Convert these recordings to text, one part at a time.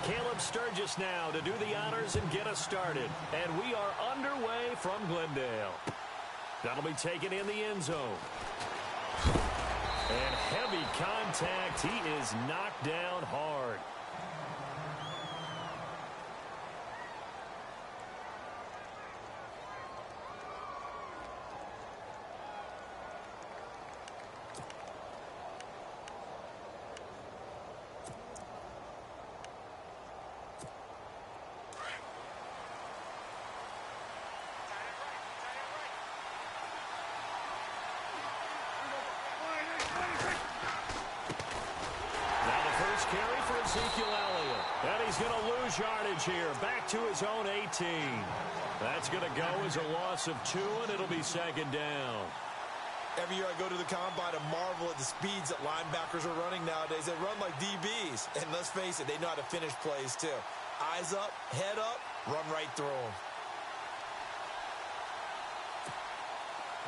Caleb Sturgis now to do the honors and get us started. And we are underway from Glendale. That'll be taken in the end zone. And heavy contact. He is knocked down hard. And he's going to lose yardage here. Back to his own 18. That's going to go as a loss of 2, and it'll be second down. Every year I go to the combine and marvel at the speeds that linebackers are running nowadays. They run like DBs. And let's face it, they know how to finish plays too. Eyes up, head up, run right through them.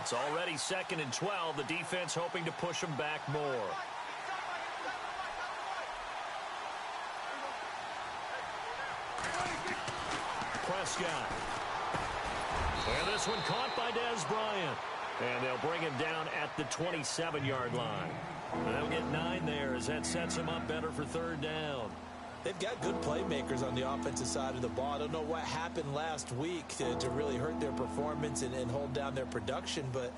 It's already 2nd and 12. The defense hoping to push them back more. Prescott. And this one caught by Dez Bryant. And they'll bring him down at the 27-yard line. And they'll get 9 there as that sets him up better for 3rd down. They've got good playmakers on the offensive side of the ball. I don't know what happened last week to really hurt their performance and hold down their production, but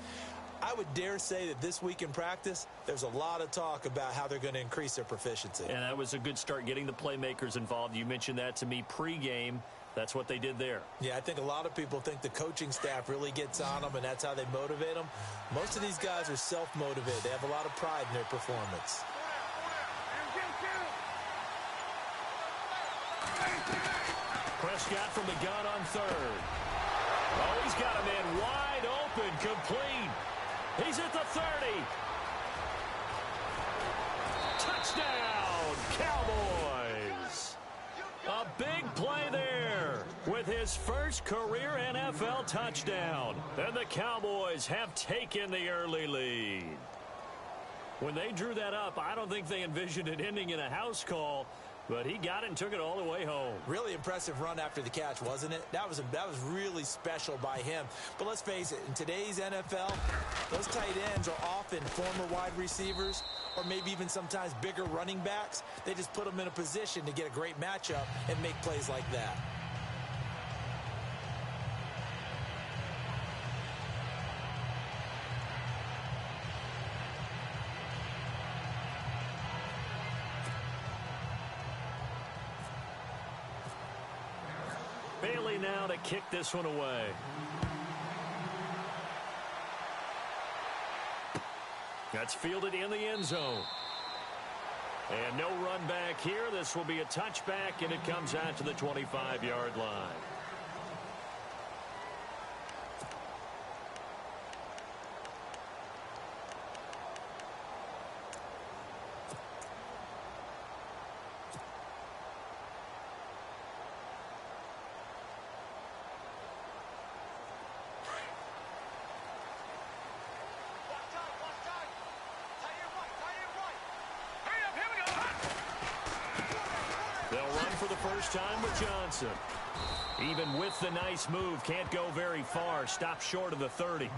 I would dare say that this week in practice, there's a lot of talk about how they're going to increase their proficiency. And that was a good start getting the playmakers involved. You mentioned that to me pregame. That's what they did there. Yeah, I think a lot of people think the coaching staff really gets on them, and that's how they motivate them. Most of these guys are self-motivated. They have a lot of pride in their performance. Prescott from the gun on 3rd. Oh, he's got a man wide open, complete. He's at the 30. Touchdown, Cowboys. A big play there with his first career NFL touchdown. And the Cowboys have taken the early lead. When they drew that up, I don't think they envisioned it ending in a house call. But he got it and took it all the way home. Really impressive run after the catch, wasn't it? That was really special by him. But let's face it, in today's NFL, those tight ends are often former wide receivers or maybe even sometimes bigger running backs. They just put them in a position to get a great matchup and make plays like that. Bailey now to kick this one away. That's fielded in the end zone. And no run back here. This will be a touchback, and it comes out to the 25-yard line. First time with Johnson. Even with the nice move, can't go very far. Stop short of the 30.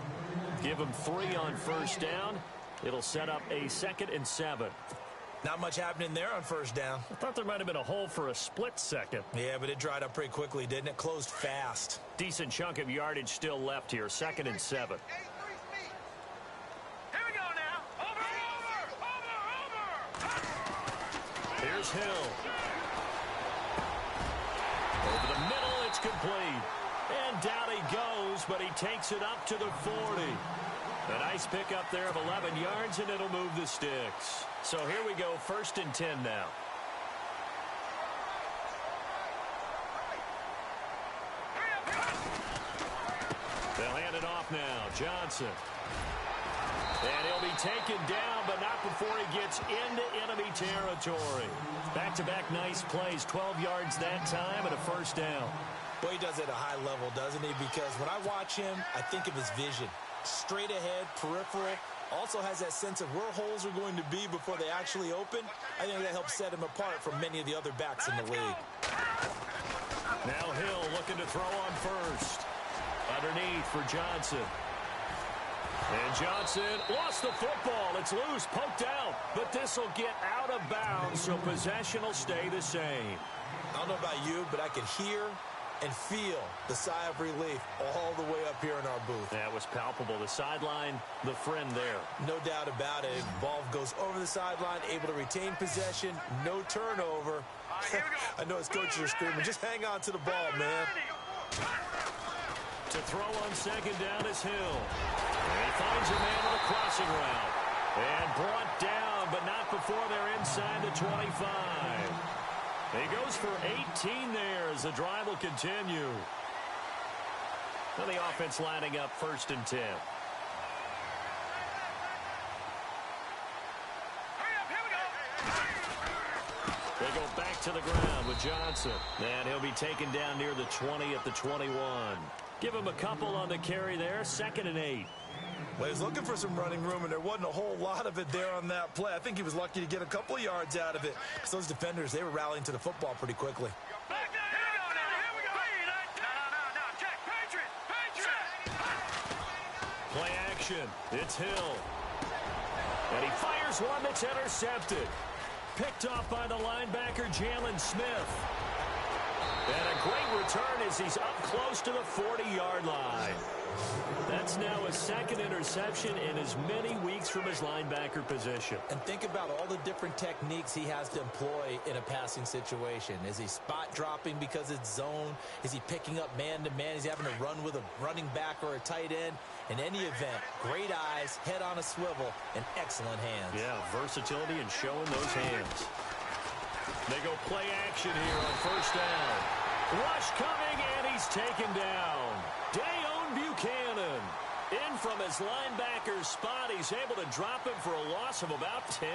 Give him 3 on first down. It'll set up a 2nd and 7. Not much happening there on first down. I thought there might have been a hole for a split second. Yeah, but it dried up pretty quickly, didn't it? Closed fast. Decent chunk of yardage still left here. 2nd and 7. Here we go now. Over. Here's Hill. Over the middle, it's complete. And down he goes, but he takes it up to the 40. A nice pickup there of 11 yards, and it'll move the sticks. So here we go, 1st and 10 now. They'll hand it off now. Johnson. And he'll be taken down, but not before he gets into enemy territory. Back-to-back nice plays, 12 yards that time and a first down. Well, he does it at a high level, doesn't he? Because when I watch him, I think of his vision. Straight ahead, peripheral, Also has that sense of where holes are going to be before they actually open. I think that helps set him apart from many of the other backs in the league. Now Hill looking to throw on first. Underneath for Johnson. And Johnson lost the football. It's loose, poked out. But this will get out of bounds, so possession will stay the same. I don't know about you, but I could hear and feel the sigh of relief all the way up here in our booth. That was palpable. The sideline, the friend there. No doubt about it. Ball goes over the sideline, able to retain possession, no turnover. I know his coaches are screaming, just hang on to the ball, man. To throw on second down is Hill. And he finds a man on the crossing route. And brought down, but not before they're inside the 25. He goes for 18 there as the drive will continue. Now the offense lining up 1st and 10. They go back to the ground with Johnson. And he'll be taken down near the 20 at the 21. Give him a couple on the carry there. 2nd and 8. Well, he was looking for some running room, and there wasn't a whole lot of it there on that play. I think he was lucky to get a couple of yards out of it. Because those defenders, they were rallying to the football pretty quickly. Play action. It's Hill. And he fires one that's intercepted. Picked off by the linebacker, Jalen Smith. And a great return as he's up close to the 40-yard line. That's now a 2nd interception in as many weeks from his linebacker position. And think about all the different techniques he has to employ in a passing situation. Is he spot dropping because it's zone? Is he picking up man-to-man? Is he having to run with a running back or a tight end? In any event, great eyes, head on a swivel, and excellent hands. Yeah, versatility and showing those hands. They go play action here on 1st down. Rush coming, and he's taken down. Dayon Buchanan. In from his linebacker's spot. He's able to drop him for a loss of about 10.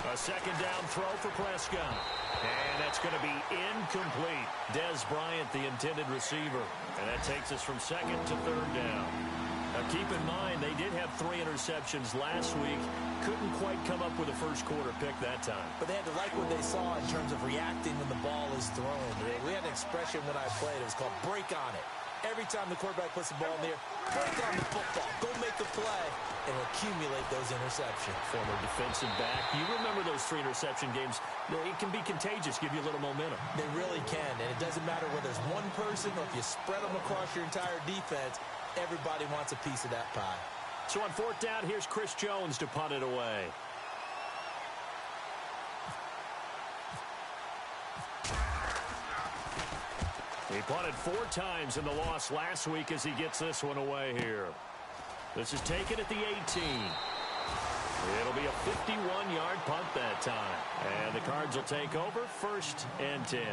A 2nd down throw for Prescott. And that's going to be incomplete. Dez Bryant, the intended receiver. And that takes us from 2nd to 3rd down. Now keep in mind, they did have 3 interceptions last week. Couldn't quite come up with a first quarter pick that time. But they had to like what they saw in terms of reacting when the ball is thrown. We had an expression when I played. It was called break on it. Every time the quarterback puts the ball in the air, break on the football. Go make a play and accumulate those interceptions. Former defensive back. You remember those 3 interception games. It can be contagious, give you a little momentum. They really can, and it doesn't matter whether it's one person or if you spread them across your entire defense. Everybody wants a piece of that pie. So on 4th down, here's Chris Jones to punt it away. He punted 4 times in the loss last week as he gets this one away here. This is taken at the 18. It'll be a 51-yard punt that time. And the Cards will take over 1st and 10.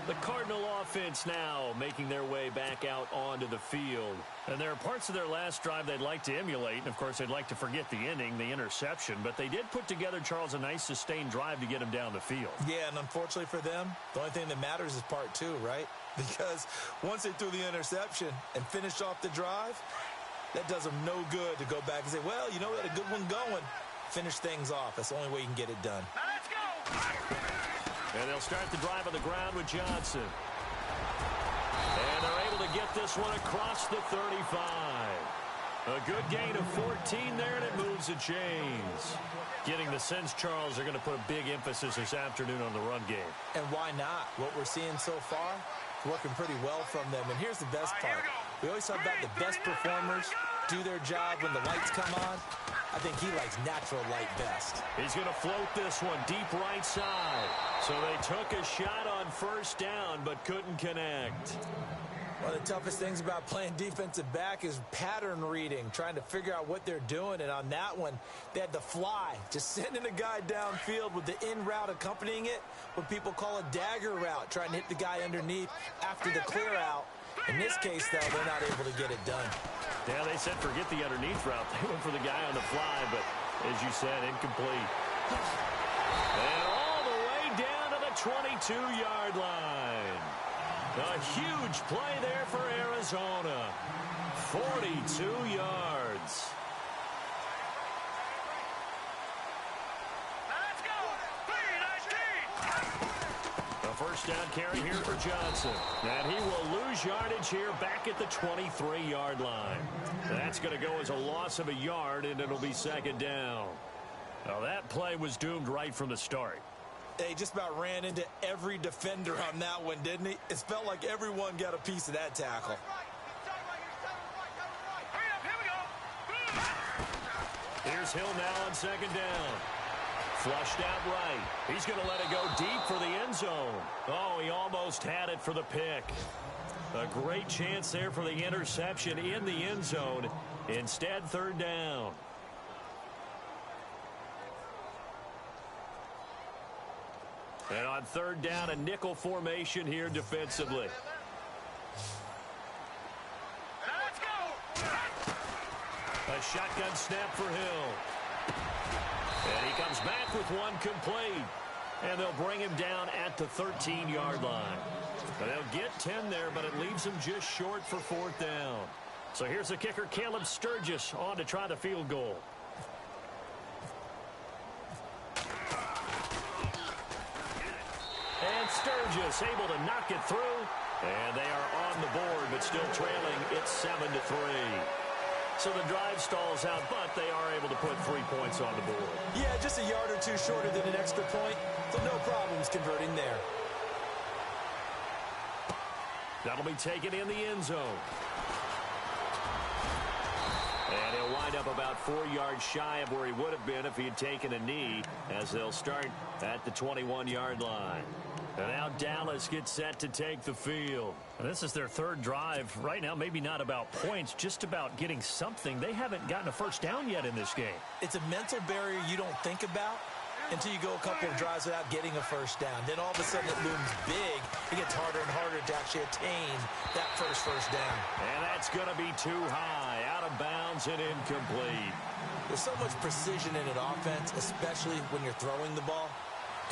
The Cardinal offense now making their way back out onto the field. And there are parts of their last drive they'd like to emulate. And, of course, they'd like to forget the ending, the interception. But they did put together, Charles, a nice sustained drive to get him down the field. Yeah, and unfortunately for them, the only thing that matters is part 2, right? Because once they threw the interception and finished off the drive, that does them no good to go back and say, well, you know, we had a good one going. Finish things off. That's the only way you can get it done. Now let's go. And they'll start the drive on the ground with Johnson. And they're able to get this one across the 35. A good gain of 14 there, and it moves the chains. Getting the sense, Charles, they're going to put a big emphasis this afternoon on the run game. And why not? What we're seeing so far, working pretty well from them. And here's the best part. We always talk about the best performers do their job when the lights come on. I think he likes natural light best. He's going to float this one deep right side. So they took a shot on 1st down, but couldn't connect. One of the toughest things about playing defensive back is pattern reading, trying to figure out what they're doing. And on that one, they had to fly, just sending a guy downfield with the in route accompanying it, what people call a dagger route, trying to hit the guy underneath after the clear out. In this case, though, they're not able to get it done. Yeah, they said forget the underneath route. They went for the guy on the fly, but As you said, incomplete. And all the way down to the 22-yard line. A huge play there for Arizona. 42 yards. Let's go. A first down carry here for Johnson. And he will lose yardage here back at the 23-yard line. That's going to go as a loss of a yard, and it'll be second down. Now, that play was doomed right from the start. He just about ran into every defender on that one, didn't he? It felt like everyone got a piece of that tackle. Here's Hill now on second down. Flushed out right. He's going to let it go deep for the end zone. Oh, he almost had it for the pick. A great chance there for the interception in the end zone. Instead, third down. And on third down, a nickel formation here defensively. Let's go. A shotgun snap for Hill. And he comes back with one complete. And they'll bring him down at the 13-yard line. And they'll get 10 there, but it leaves them just short for fourth down. So here's the kicker, Caleb Sturgis, on to try the field goal. And Sturgis able to knock it through. And they are on the board, but still trailing. It's 7-3. So the drive stalls out, but they are able to put 3 points on the board. Yeah, just a yard or two shorter than an extra point. So no problems converting there. That'll be taken in the end zone. And he'll wind up about 4 yards shy of where he would have been if he had taken a knee, as they'll start at the 21-yard line. And now Dallas gets set to take the field. And this is their third drive. Right now, maybe not about points, just about getting something. They haven't gotten a first down yet in this game. It's a mental barrier you don't think about until you go a couple of drives without getting a first down. Then all of a sudden it looms big. It gets harder and harder to actually attain that first down. And that's going to be too high, out of bounds and incomplete. There's so much precision in an offense, especially when you're throwing the ball.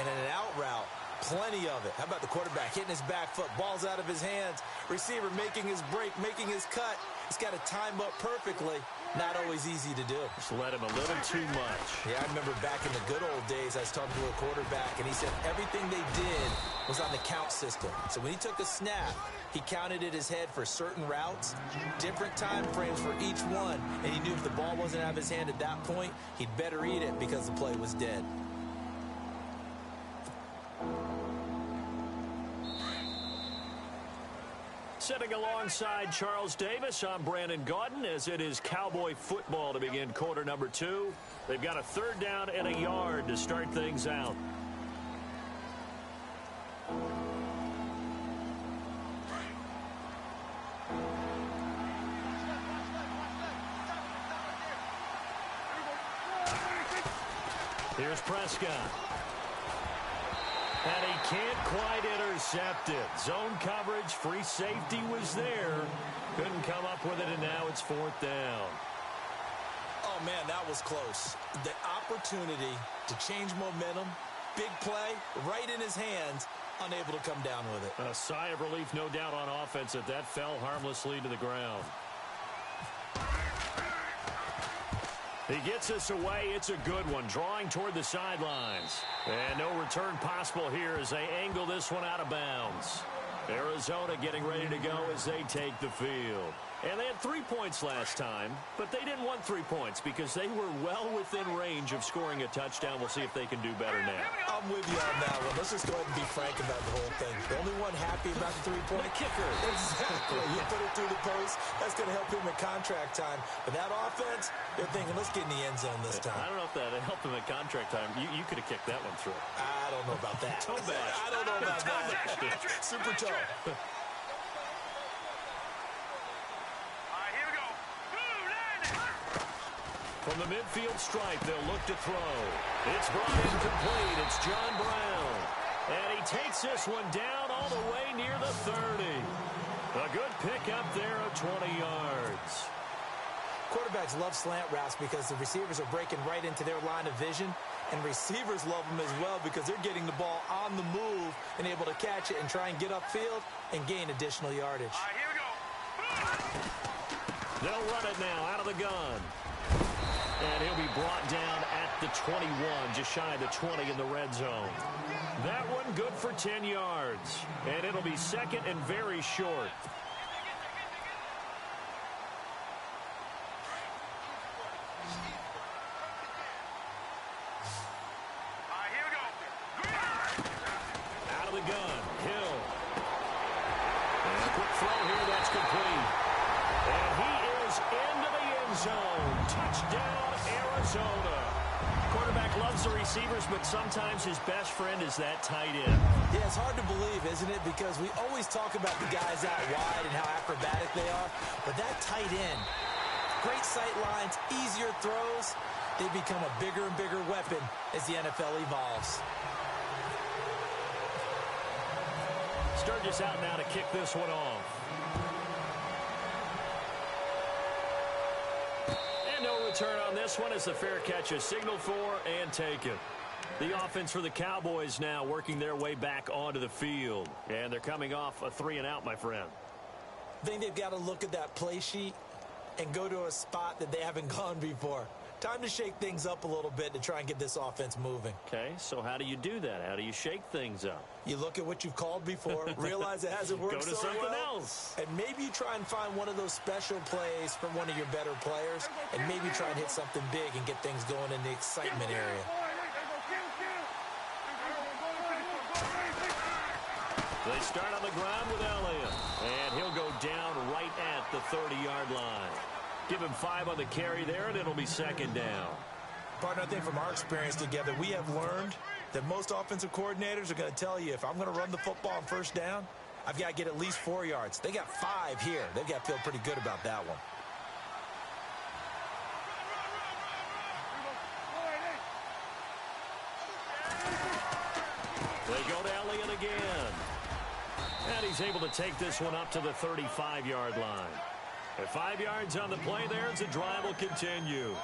And in an out route, plenty of it. How about the quarterback hitting his back foot, ball's out of his hands, receiver making his break, making his cut. He's got to time up perfectly. Not always easy to do. Just let him a little too much. Yeah, I remember back in the good old days, I was talking to a quarterback, and he said everything they did was on the count system. So when he took a snap, he counted in his head for certain routes, different time frames for each one, and he knew if the ball wasn't out of his hand at that point, he'd better eat it because the play was dead. Sitting alongside Charles Davis, I'm Brandon Gaudin, as it is Cowboy football to begin quarter number 2. They've got a third down and a yard to start things out. Here's Prescott. And he can't quite intercept it. Zone coverage, free safety was there. Couldn't come up with it, and now it's fourth down. Oh, man, that was close. The opportunity to change momentum, big play, right in his hands, unable to come down with it. A sigh of relief, no doubt, on offense that fell harmlessly to the ground. He gets us away. It's a good one, drawing toward the sidelines. And no return possible here as they angle this one out of bounds. Arizona getting ready to go as they take the field. And they had 3 points last time, but they didn't want 3 points because they were well within range of scoring a touchdown. We'll see if they can do better now. I'm with you on that one. Let's just go ahead and be frank about the whole thing. The only one happy about the 3-point the kicker. Exactly. You put it through the post. That's going to help him in contract time. But that offense, they're thinking, let's get in the end zone this time. I don't know if that helped him in contract time. You could have kicked that one through. I don't know about that. Toe bash. I don't know about that. Super toe. From the midfield stripe, they'll look to throw. It's brought incomplete. It's John Brown. And he takes this one down all the way near the 30. A good pickup there of 20 yards. Quarterbacks love slant routes because the receivers are breaking right into their line of vision, and receivers love them as well because they're getting the ball on the move and able to catch it and try and get upfield and gain additional yardage. All right, here we go. They'll run it now out of the gun. And he'll be brought down at the 21, just shy of the 20 in the red zone. That one good for 10 yards. And it'll be second and very short. Out of the gun, Hill. And a quick throw here, that's complete. And he is into the end zone. Touchdown, Arizona. Quarterback loves the receivers, but sometimes his best friend is that tight end. Yeah, it's hard to believe, isn't it? Because we always talk about the guys out wide and how acrobatic they are. But that tight end, great sight lines, easier throws, they become a bigger and bigger weapon as the NFL evolves. Sturgis out now to kick this one off. And no return on this one as the fair catch is signaled for and taken. The offense for the Cowboys now working their way back onto the field. And they're coming off a 3-and-out, my friend. I think they've got to look at that play sheet and go to a spot that they haven't gone before. Time to shake things up a little bit to try and get this offense moving. Okay, so how do you do that? How do you shake things up? You look at what you've called before, realize it hasn't worked Go to so something well, else. and maybe you try and find one of those special plays from one of your better players, and maybe try and hit something big and get things going in the excitement area. They start on the ground with Elliott, and he'll go down right at the 30-yard line. Give him 5 on the carry there, and it'll be second down. Partner, I think from our experience together, we have learned that most offensive coordinators are going to tell you, if I'm going to run the football on first down, I've got to get at least 4 yards. They got 5 here. They've got to feel pretty good about that one. They go to Elliott again. And he's able to take this one up to the 35-yard line. At 5 yards on the play there, as the drive will continue.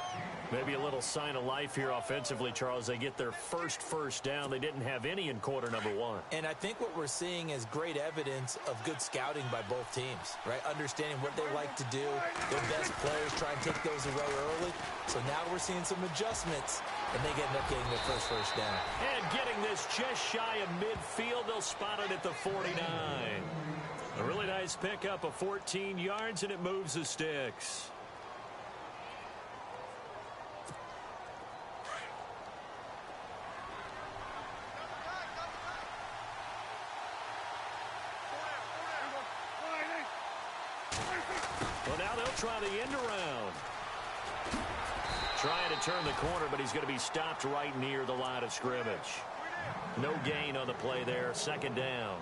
Maybe a little sign of life here offensively, Charles. They get their first down. They didn't have any in quarter number 1. And I think what we're seeing is great evidence of good scouting by both teams, right? Understanding what they like to do, their best players try and take those away early. So now we're seeing some adjustments, and they end up getting their first down. And getting this just shy of midfield, they'll spot it at the 49. A really nice pickup of 14 yards, and it moves the sticks. Well, now they'll try the end around. Trying to turn the corner, but he's going to be stopped right near the line of scrimmage. No gain on the play there. Second down.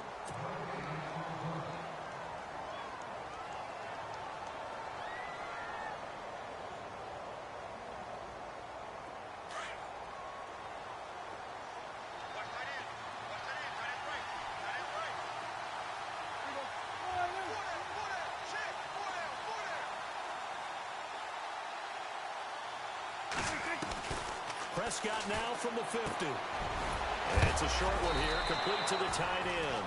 Prescott now from the 50. And it's a short one here, complete to the tight end.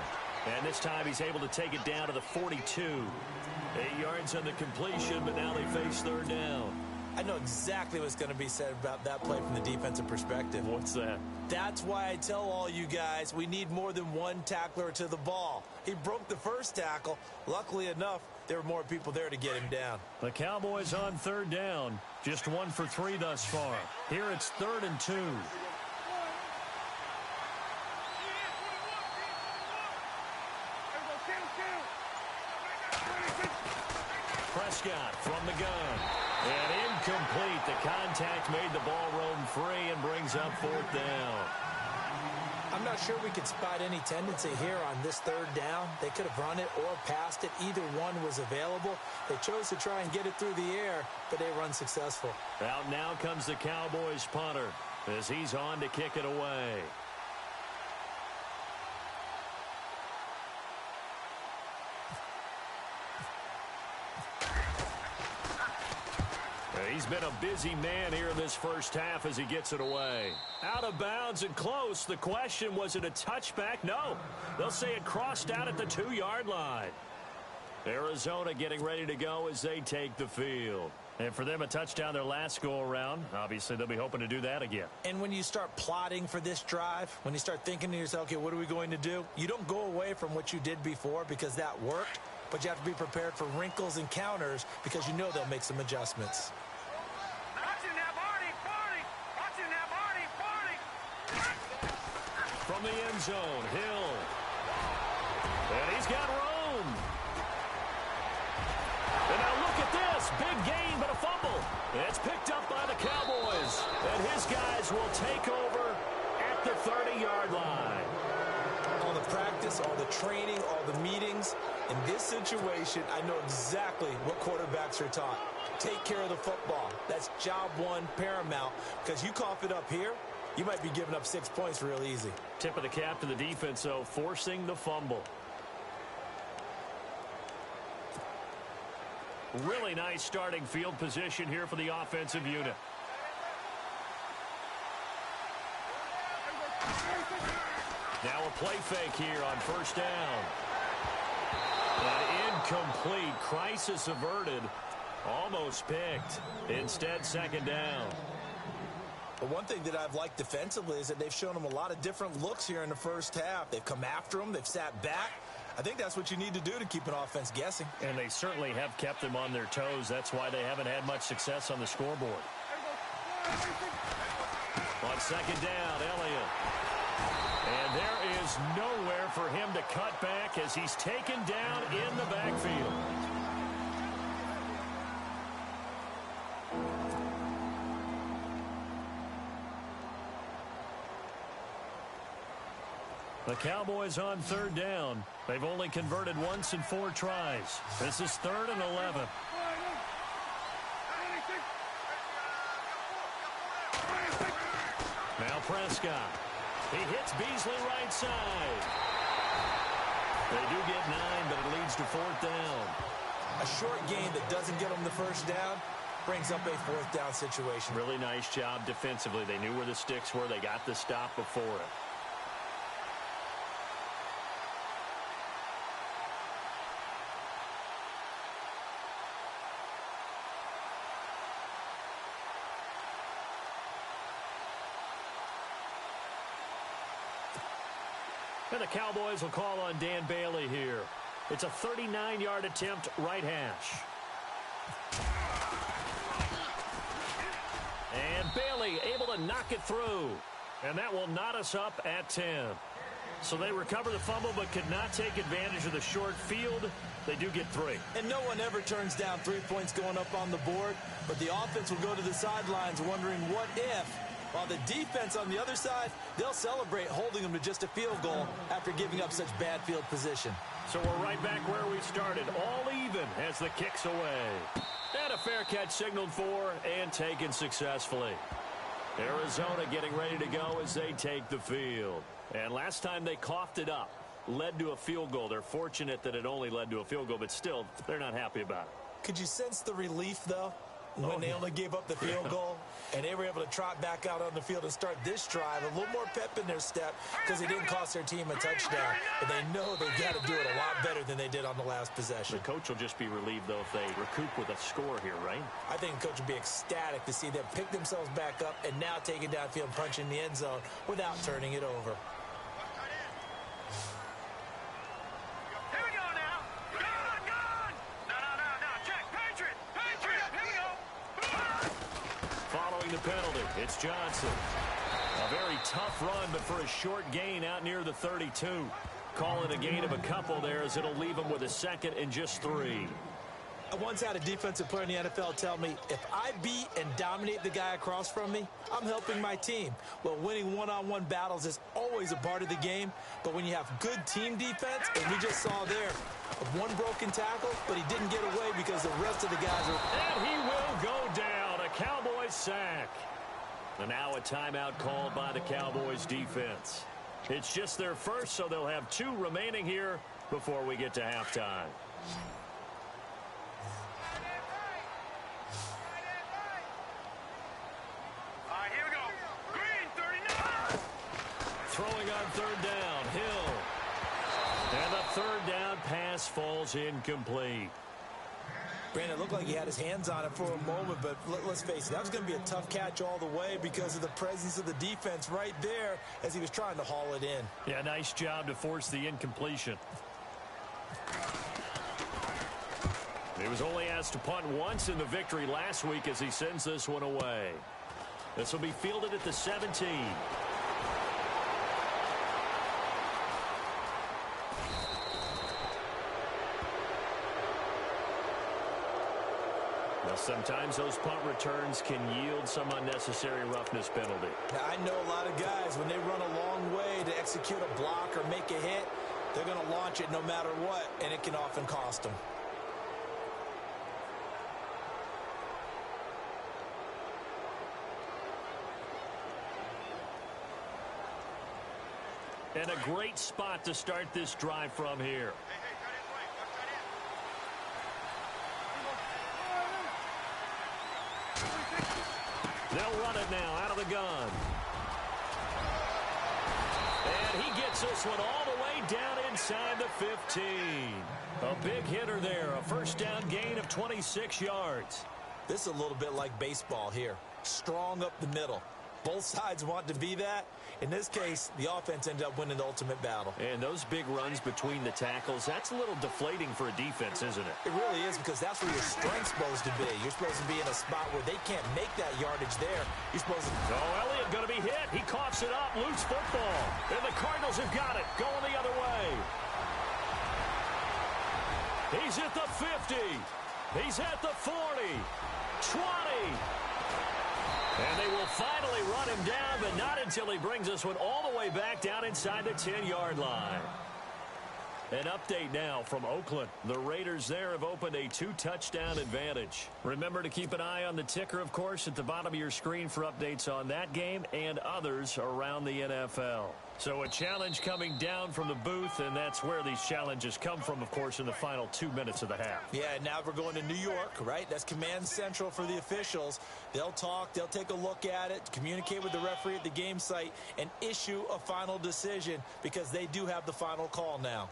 And this time he's able to take it down to the 42. 8 yards on the completion, but now they face third down. I know exactly what's going to be said about that play from the defensive perspective. What's that? That's why I tell all you guys we need more than one tackler to the ball. He broke the first tackle. Luckily enough, there were more people there to get him down. The Cowboys on third down. Just 1 for 3 thus far. Here it's 3rd and 2. Prescott from the gun. And incomplete. The contact made the ball roam free and brings up 4th down. I'm not sure we could spot any tendency here on this third down. They could have run it or passed it. Either one was available. They chose to try and get it through the air, but they run successful. Out now comes the Cowboys punter as he's on to kick it away. He's been a busy man here in this first half as he gets it away. Out of bounds and close. The question, was it a touchback? No. They'll say it crossed out at the 2-yard line. Arizona getting ready to go as they take the field. And for them, a touchdown their last go-around. Obviously, they'll be hoping to do that again. And when you start plotting for this drive, when you start thinking to yourself, okay, what are we going to do? You don't go away from what you did before because that worked, but you have to be prepared for wrinkles and counters because you know they'll make some adjustments. From the end zone, Hill. And he's got room. And now look at this. Big gain, but a fumble. It's picked up by the Cowboys. And his guys will take over at the 30-yard line. All the practice, all the training, all the meetings. In this situation, I know exactly what quarterbacks are taught. Take care of the football. That's job one, paramount. Because you cough it up here, you might be giving up 6 points real easy. Tip of the cap to the defense, though, forcing the fumble. Really nice starting field position here for the offensive unit. Now a play fake here on first down. An incomplete. Crisis averted. Almost picked. Instead, second down. But one thing that I've liked defensively is that they've shown them a lot of different looks here in the first half. They've come after them. They've sat back. I think that's what you need to do to keep an offense guessing. And they certainly have kept them on their toes. That's why they haven't had much success on the scoreboard. On second down, Elliott. And there is nowhere for him to cut back as he's taken down in the backfield. The Cowboys on third down. They've only converted once in 4 tries. This is 3rd and 11. Now Prescott. He hits Beasley right side. They do get 9, but it leads to 4th down. A short gain that doesn't get them the first down brings up a 4th down situation. Really nice job defensively. They knew where the sticks were. They got the stop before it. And the Cowboys will call on Dan Bailey here. It's a 39-yard attempt, right hash. And Bailey able to knock it through. And that will knot us up at 10. So they recover the fumble but could not take advantage of the short field. They do get 3. And no one ever turns down 3 points going up on the board. But the offense will go to the sidelines wondering what if. While the defense on the other side, they'll celebrate holding them to just a field goal after giving up such bad field position. So we're right back where we started, all even as the kick's away. And a fair catch signaled for and taken successfully. Arizona getting ready to go as they take the field. And last time they coughed it up, led to a field goal. They're fortunate that it only led to a field goal, but still, they're not happy about it. Could you sense the relief, though, when they only gave up the field goal? And they were able to trot back out on the field and start this drive. A little more pep in their step because it didn't cost their team a touchdown. But they know they've got to do it a lot better than they did on the last possession. The coach will just be relieved, though, if they recoup with a score here, right? I think the coach will be ecstatic to see them pick themselves back up and now take it downfield, punching the end zone without turning it over. Here we go now. Gone. No. Check. Patriot. Here we go. Following the penalty, it's Johnson. A very tough run, but for a short gain out near the 32. Call it a gain of a couple there as it'll leave him with a 2nd and just 3. I once had a defensive player in the NFL tell me, if I beat and dominate the guy across from me, I'm helping my team. Well, winning one-on-one battles is always a part of the game, but when you have good team defense, and we just saw there, one broken tackle, but he didn't get away because the rest of the guys are... And he will go down. A Cowboys sack. And now a timeout called by the Cowboys defense. It's just their first, so they'll have 2 remaining here before we get to halftime. throwing on third down. Hill. And the third down pass falls incomplete. Brandon, it looked like he had his hands on it for a moment, but let's face it, that was going to be a tough catch all the way because of the presence of the defense right there as he was trying to haul it in. Yeah, nice job to force the incompletion. He was only asked to punt once in the victory last week as he sends this one away. This will be fielded at the 17. Now, sometimes those punt returns can yield some unnecessary roughness penalty. Now, I know a lot of guys, when they run a long way to execute a block or make a hit, they're going to launch it no matter what, and it can often cost them. And a great spot to start this drive from here. They'll run it now out of the gun. And he gets this one all the way down inside the 15. A big hitter there. A first down gain of 26 yards. This is a little bit like baseball here. Strong up the middle. Both sides want to be that. In this case, the offense ended up winning the ultimate battle. And those big runs between the tackles, that's a little deflating for a defense, isn't it? It really is, because that's where your strength's supposed to be. You're supposed to be in a spot where they can't make that yardage there. You're supposed to... Oh, Elliott going to be hit. He coughs it up. Loose football. And the Cardinals have got it. Going the other way. He's at the 50. He's at the 40. 20. And they will finally run him down, but not until he brings this one all the way back down inside the 10-yard line. An update now from Oakland. The Raiders there have opened a 2-touchdown advantage. Remember to keep an eye on the ticker, of course, at the bottom of your screen for updates on that game and others around the NFL. So a challenge coming down from the booth, and that's where these challenges come from, of course, in the final 2 minutes of the half. Yeah, now we're going to New York, right? That's command central for the officials. They'll talk, they'll take a look at it, communicate with the referee at the game site, and issue a final decision because they do have the final call now.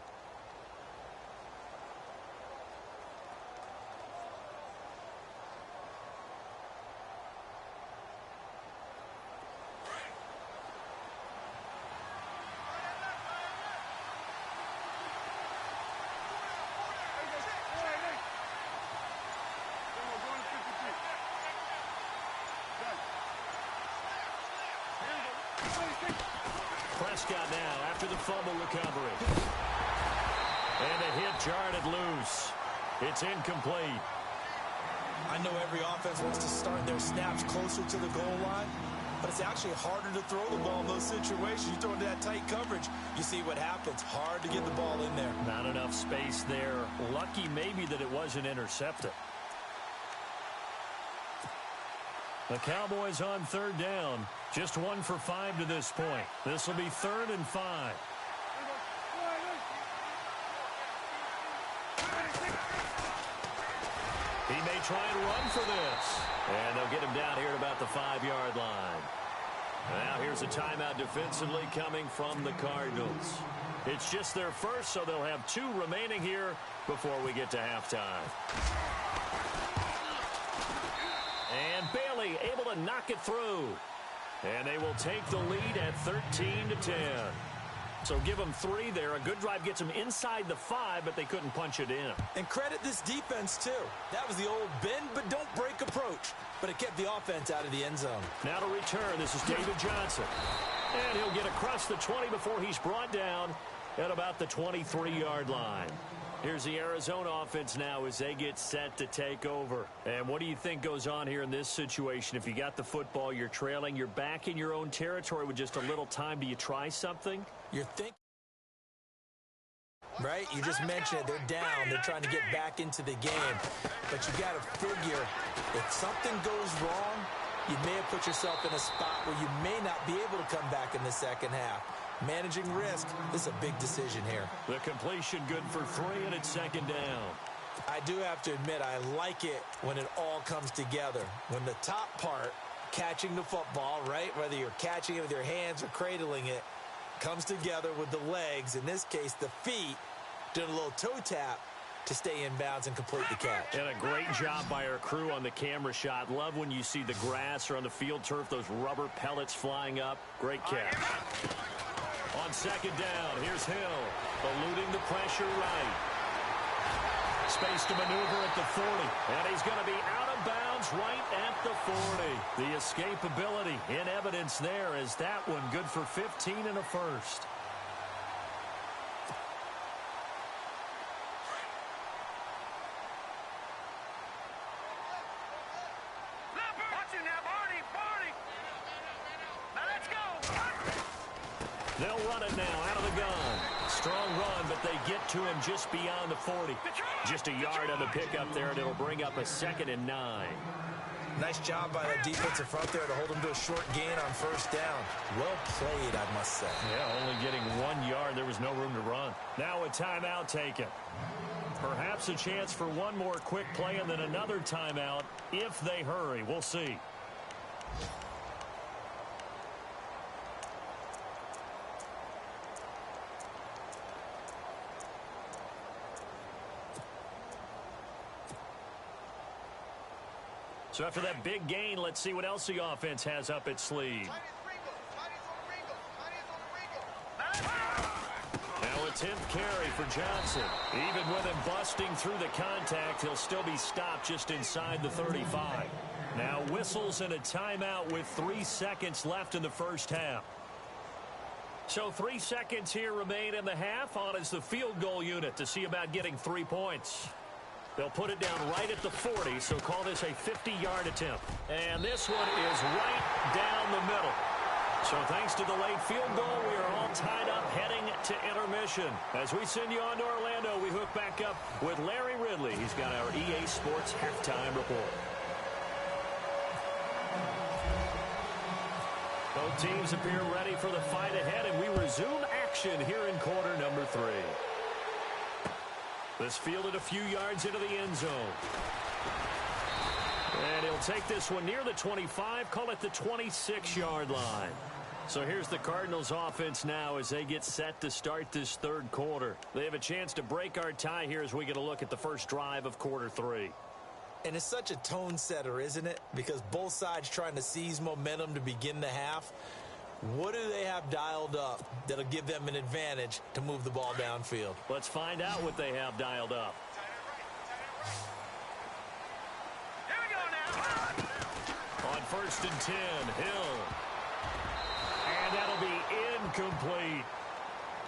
Prescott now after the fumble recovery. And a hit jarred it loose. It's incomplete. I know every offense wants to start their snaps closer to the goal line, but it's actually harder to throw the ball in those situations. You throw into that tight coverage, you see what happens. Hard to get the ball in there. Not enough space there. Lucky maybe that it wasn't intercepted. The Cowboys on third down. Just 1 for 5 to this point. This will be 3rd and 5. He may try and run for this. And they'll get him down here at about the 5-yard line. Now here's a timeout defensively coming from the Cardinals. It's just their first, so they'll have 2 remaining here before we get to halftime. And Bailey able to knock it through. And they will take the lead at 13-10. So give them 3 there. A good drive gets them inside the 5, but they couldn't punch it in. And credit this defense, too. That was the old bend but don't break approach. But it kept the offense out of the end zone. Now to return, this is David Johnson. And he'll get across the 20 before he's brought down at about the 23-yard line. Here's the Arizona offense now as they get set to take over. And what do you think goes on here in this situation? If you got the football, you're trailing, you're back in your own territory with just a little time. Do you try something? You're thinking, right? You just mentioned it. They're down. They're trying to get back into the game. But you got to figure, if something goes wrong, you may have put yourself in a spot where you may not be able to come back in the second half. Managing risk, this is a big decision here. The completion good for 3, and it's 2nd down. I do have to admit, I like it when it all comes together. When the top part, catching the football, right, whether you're catching it with your hands or cradling it, comes together with the legs, in this case the feet, doing a little toe tap to stay in bounds and complete the catch. And a great job by our crew on the camera shot. Love when you see the grass or on the field turf, those rubber pellets flying up. Great catch. On second down, here's Hill, eluding the pressure right. Space to maneuver at the 40, and he's going to be out of bounds right at the 40. The escapability in evidence there as that one good for 15 and a first. They'll run it now out of the gun. Strong run, but they get to him just beyond the 40. Just a yard on the pickup there, and it'll bring up a 2nd and 9. Nice job by that defensive front there to hold him to a short gain on first down. Well played, I must say. Yeah, only getting 1 yard. There was no room to run. Now a timeout taken. Perhaps a chance for one more quick play and then another timeout if they hurry. We'll see. So after that big gain, let's see what else the offense has up its sleeve. Now a 10th carry for Johnson. Even with him busting through the contact, he'll still be stopped just inside the 35. Now whistles and a timeout with 3 seconds left in the first half. So 3 seconds here remain in the half. On is the field goal unit to see about getting 3 points. They'll put it down right at the 40, so call this a 50-yard attempt. And this one is right down the middle. So thanks to the late field goal, we are all tied up heading to intermission. As we send you on to Orlando, we hook back up with Larry Ridley. He's got our EA Sports halftime report. Both teams appear ready for the fight ahead, and we resume action here in quarter number 3. This fielded a few yards into the end zone. And he'll take this one near the 25, call it the 26-yard line. So here's the Cardinals offense now as they get set to start this third quarter. They have a chance to break our tie here as we get a look at the first drive of quarter 3. And it's such a tone setter, isn't it? Because both sides trying to seize momentum to begin the half. What do they have dialed up that'll give them an advantage to move the ball downfield? Let's find out what they have dialed up. Here we go now. On 1st and 10, Hill. And that'll be incomplete.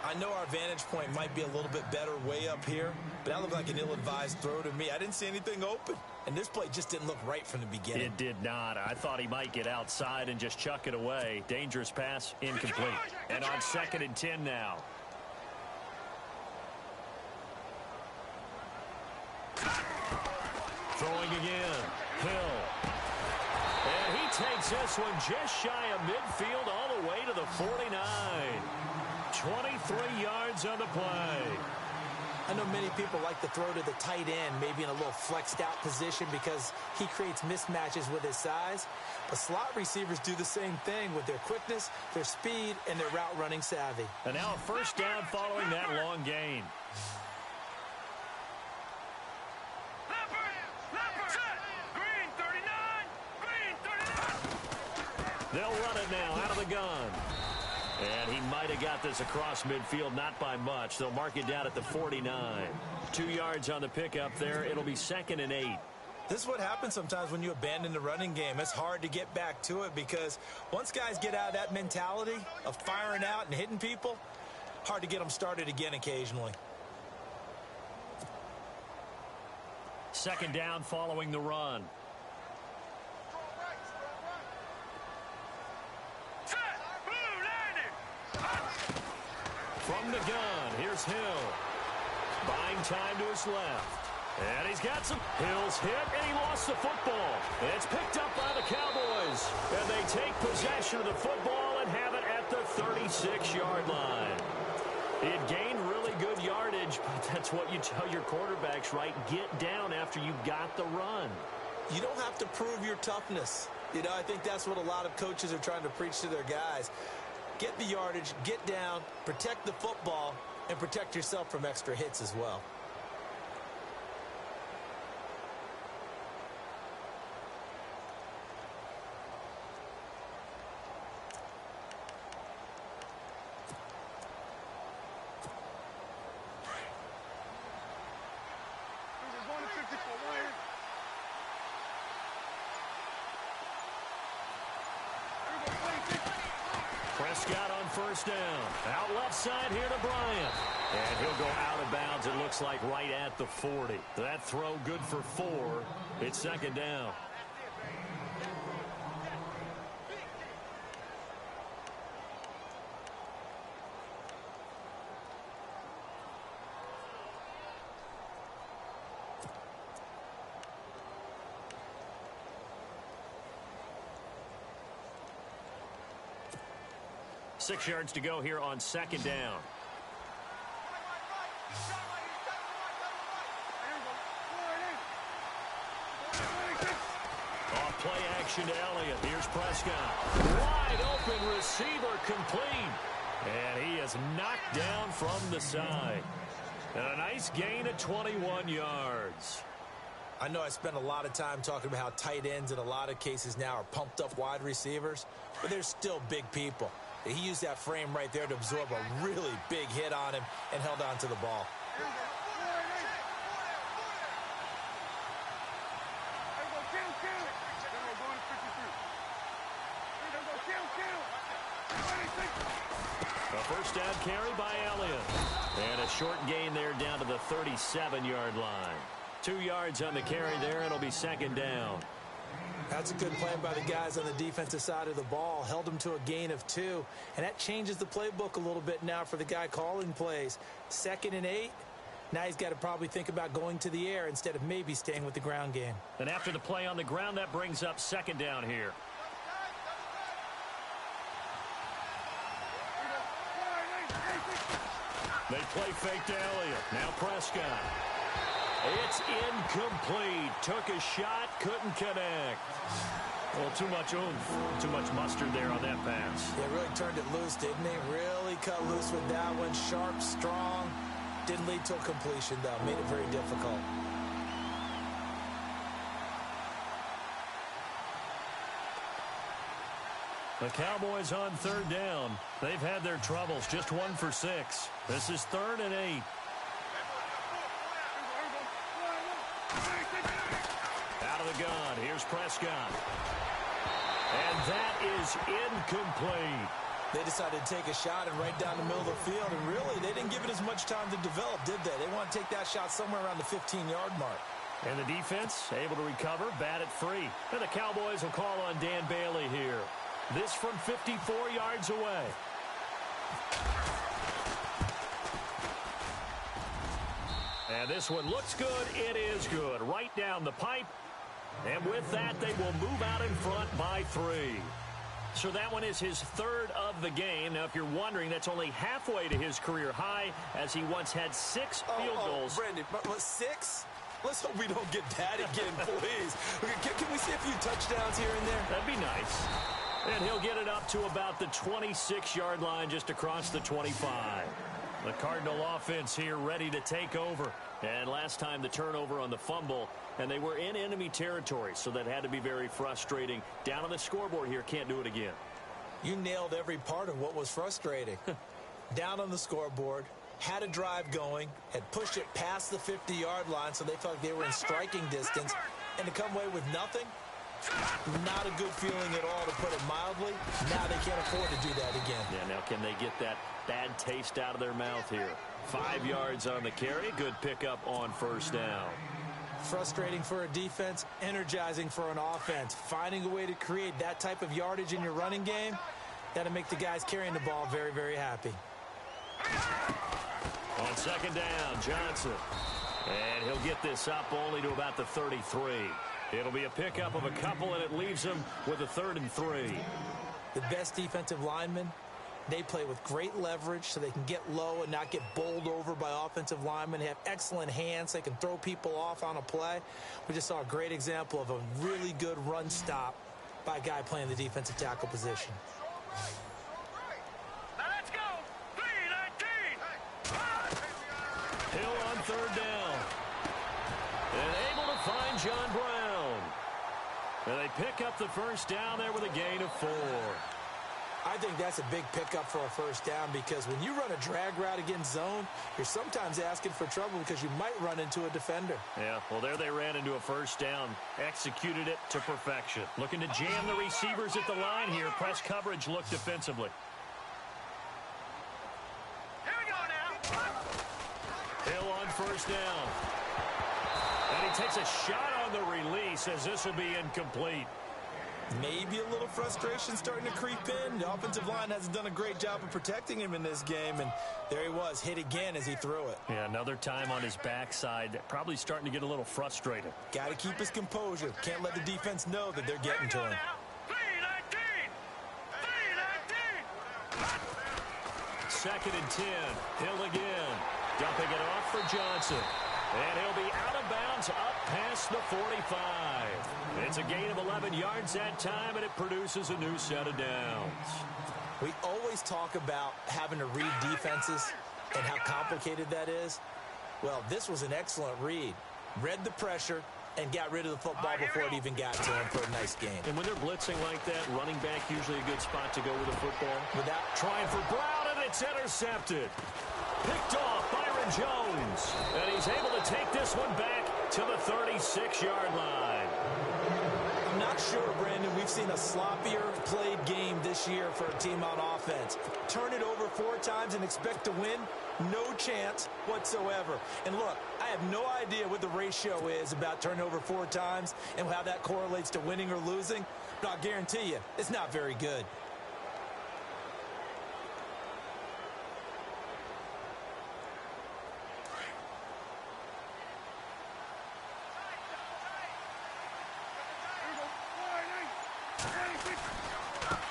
I know our vantage point might be a little bit better way up here, but that looked like an ill-advised throw to me. I didn't see anything open, and this play just didn't look right from the beginning. It did not. I thought he might get outside and just chuck it away. Dangerous pass, incomplete. And on 2nd and 10 now. Throwing again. Hill. And he takes this one just shy of midfield all the way to the 49. 23 yards on the play. I know many people like to throw to the tight end, maybe in a little flexed out position because he creates mismatches with his size. But slot receivers do the same thing with their quickness, their speed, and their route running savvy. And now a first down following that long gain. Green 39. Green 39. They'll run it now out of the gun. And he might have got this across midfield, not by much. They'll mark it down at the 49. 2 yards on the pickup there. It'll be 2nd and 8. This is what happens sometimes when you abandon the running game. It's hard to get back to it because once guys get out of that mentality of firing out and hitting people, hard to get them started again occasionally. 2nd down following the run. From the gun, here's Hill. Buying time to his left. And he's got some. Hill's hit, and he lost the football. It's picked up by the Cowboys. And they take possession of the football and have it at the 36-yard line. It gained really good yardage, but that's what you tell your quarterbacks, right? Get down after you got the run. You don't have to prove your toughness. You know, I think that's what a lot of coaches are trying to preach to their guys. get the yardage, get down, protect the football, and protect yourself from extra hits as well. Prescott on first down. Out left side here to Bryant. And he'll go out of bounds, it looks like, right at the 40. That throw good for 4. It's second down. Six yards to go here on second down. Off play action to Elliott. Here's Prescott. Wide open receiver complete. And he is knocked down from the side. And a nice gain of 21 yards. I know I spent a lot of time talking about how tight ends in a lot of cases now are pumped up wide receivers, but they're still big people. He used that frame right there to absorb a really big hit on him and held on to the ball. A first down carry by Elliott. And a short gain there down to the 37-yard line. 2 yards on the carry there. It'll be second down. That's a good play by the guys on the defensive side of the ball. Held them to a gain of 2. And that changes the playbook a little bit now for the guy calling plays. 2nd and 8. Now he's got to probably think about going to the air instead of maybe staying with the ground game. And after the play on the ground, that brings up second down here. They play fake to Elliott. Now Prescott. It's incomplete. Took a shot, couldn't connect. Well, too much oomph, too much mustard there on that pass. Yeah, really turned it loose, didn't he? Really cut loose with that one. Sharp, strong. Didn't lead to a completion, though. Made it very difficult. The Cowboys on third down. They've had their troubles. Just 1 for 6. This is 3rd and 8. Out of the gun. Here's Prescott. And that is incomplete. They decided to take a shot and right down the middle of the field. And really, they didn't give it as much time to develop, did they? They want to take that shot somewhere around the 15-yard mark. And the defense able to recover, bat it free. And the Cowboys will call on Dan Bailey here. This from 54 yards away. And this one looks good. It is good. Right down the pipe. And with that, they will move out in front by 3. So that one is his 3rd of the game. Now, if you're wondering, that's only halfway to his career high, as he once had 6 field goals. Brandon, but 6? Let's hope we don't get that again, please. Can we see a few touchdowns here and there? That'd be nice. And he'll get it up to about the 26-yard line, just across the 25. The Cardinal offense here ready to take over. And last time the turnover on the fumble, and they were in enemy territory, so that had to be very frustrating. Down on the scoreboard here, can't do it again. You nailed every part of what was frustrating. Down on the scoreboard, had a drive going, had pushed it past the 50-yard line, so they felt like they were in striking distance, and to come away with nothing, not a good feeling at all, to put it mildly. Now they can't afford to do that again. Yeah, now can they get that bad taste out of their mouth here? 5 yards on the carry. Good pickup on first down. Frustrating for a defense, energizing for an offense. Finding a way to create that type of yardage in your running game, that'll make the guys carrying the ball very, very happy. On second down, Johnson. And he'll get this up only to about the 33. It'll be a pickup of a couple, and it leaves him with a 3rd and 3. The best defensive linemen, they play with great leverage so they can get low and not get bowled over by offensive linemen. They have excellent hands. They can throw people off on a play. We just saw a great example of a really good run stop by a guy playing the defensive tackle position. third down. And able to find John Brown. And they pick up the first down there with a gain of 4. I think that's a big pickup for a first down because when you run a drag route against zone, you're sometimes asking for trouble because you might run into a defender. Yeah, well, there they ran into a first down. Executed it to perfection. Looking to jam the receivers at the line here. Press coverage looked defensively. Here we go now. Hill on first down. And he takes a shot on the release as this will be incomplete. Maybe a little frustration starting to creep in. The offensive line hasn't done a great job of protecting him in this game, and there he was, hit again as he threw it. Yeah, another time on his backside. Probably starting to get a little frustrated. Got to keep his composure. Can't let the defense know that they're getting to him. 2nd and 10. Hill again. Dumping it off for Johnson. And he'll be out of bounds up past the 45. It's a gain of 11 yards that time, and it produces a new set of downs. We always talk about having to read defenses and how complicated that is. Well, this was an excellent read. Read the pressure and got rid of the football before it even got to him for a nice game. And when they're blitzing like that, running back usually a good spot to go with the football. Without trying for Brown, and it's intercepted. Picked off Byron Jones. And he's able to take this one back to the 36-yard line. I'm not sure, Brandon, we've seen a sloppier played game this year for a team on offense. Turn it over 4 times and expect to win? No chance whatsoever. And look, I have no idea what the ratio is about turning over 4 times and how that correlates to winning or losing, but I'll guarantee you, it's not very good.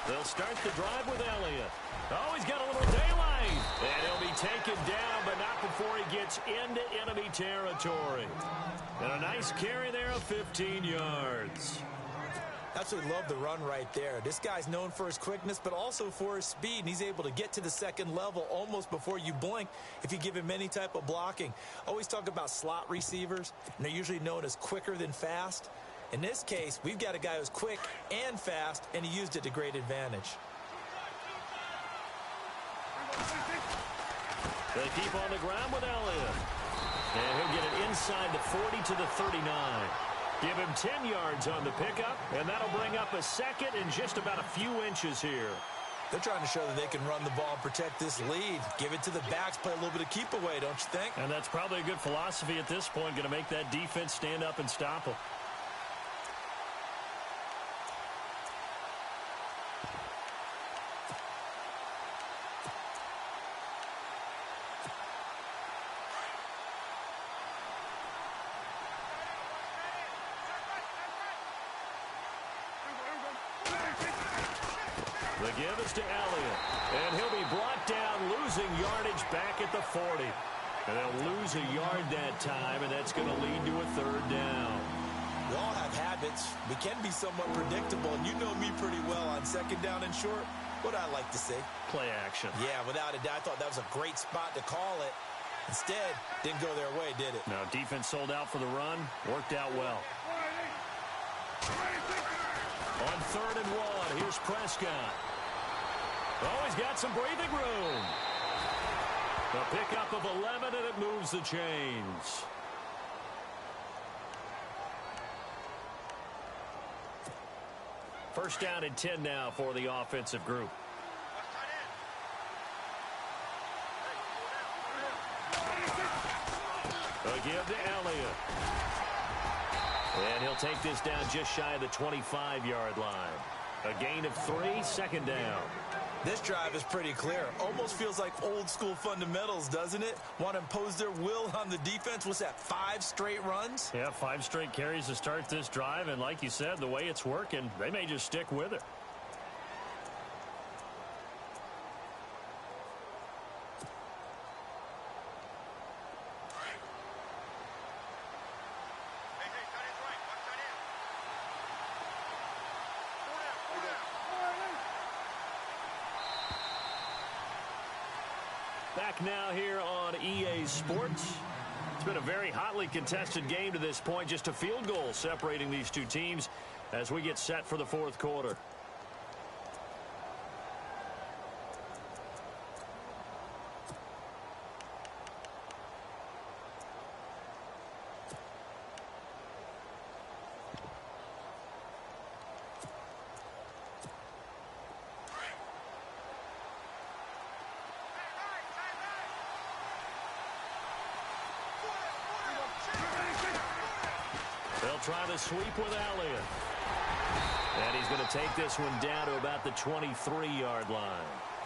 They'll start the drive with Elliott. Oh, he's got a little daylight. And he'll be taken down, but not before he gets into enemy territory. And a nice carry there of 15 yards. Absolutely love the run right there. This guy's known for his quickness, but also for his speed. And he's able to get to the second level almost before you blink if you give him any type of blocking. Always talk about slot receivers, and they're usually known as quicker than fast. In this case, we've got a guy who's quick and fast, and he used it to great advantage. They keep on the ground with Elliott. And he'll get it inside the 40 to the 39. Give him 10 yards on the pickup, and that'll bring up a second in just about a few inches here. They're trying to show that they can run the ball and protect this lead. Give it to the backs, play a little bit of keep away, don't you think? And that's probably a good philosophy at this point, going to make that defense stand up and stop them. The give is to Elliott, and he'll be brought down, losing yardage back at the 40. And they'll lose a yard that time, and that's going to lead to a 3rd down. We all have habits. We can be somewhat predictable, and you know me pretty well on 2nd down and short. What I like to say. Play action. Yeah, without a doubt, I thought that was a great spot to call it. Instead, didn't go their way, did it? Now, defense sold out for the run. Worked out well. On 3rd and 1, here's Prescott. Oh, he's got some breathing room. The pickup of 11, and it moves the chains. First down and 10 now for the offensive group. A give to Elliott. And he'll take this down just shy of the 25-yard line. A gain of 3, 2nd down. This drive is pretty clear. Almost feels like old school fundamentals, doesn't it? Want to impose their will on the defense. What's that, 5 straight runs? Yeah, 5 straight carries to start this drive. And like you said, the way it's working, they may just stick with it. Back now here on EA Sports. It's been a very hotly contested game to this point. Just a field goal separating these two teams as we get set for the fourth quarter. They'll try the sweep with Elliott. And he's going to take this one down to about the 23-yard line.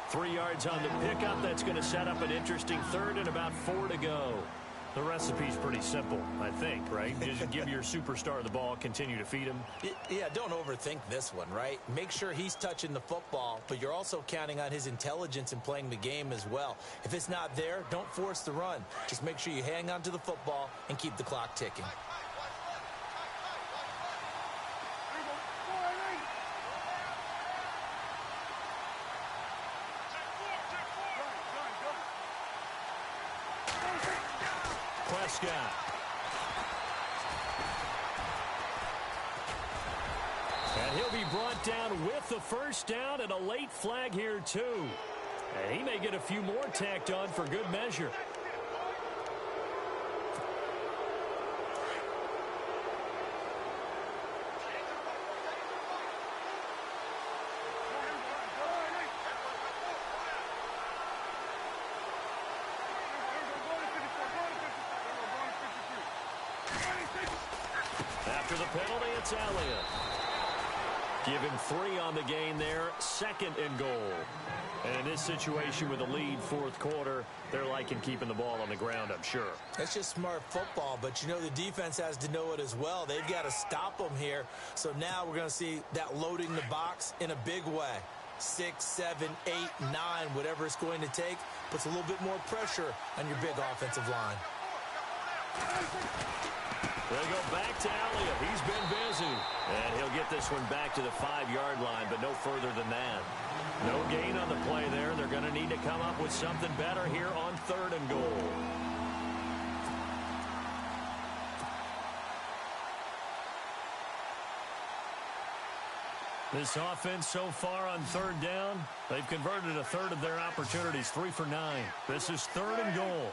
3 yards on the pickup. That's going to set up an interesting third and about 4 to go. The recipe's pretty simple, I think, right? Just give your superstar the ball, continue to feed him. Yeah, don't overthink this one, right? Make sure he's touching the football, but you're also counting on his intelligence in playing the game as well. If it's not there, don't force the run. Just make sure you hang on to the football and keep the clock ticking. Prescott. And he'll be brought down with the first down and a late flag here too. And he may get a few more tacked on for good measure. After the penalty, it's Elliott. Give him 3 on the gain there, 2nd and goal. And in this situation with a lead, fourth quarter, they're liking keeping the ball on the ground, I'm sure. That's just smart football, but you know the defense has to know it as well. They've got to stop them here. So now we're going to see that loading the box in a big way. 6, 7, 8, 9, whatever it's going to take, puts a little bit more pressure on your big offensive line. They go back to Elliott. He's been busy. And he'll get this one back to the 5-yard line, but no further than that. No gain on the play there. They're going to need to come up with something better here on 3rd and goal. This offense so far on 3rd down, they've converted a third of their opportunities, 3 for 9. This is 3rd and goal.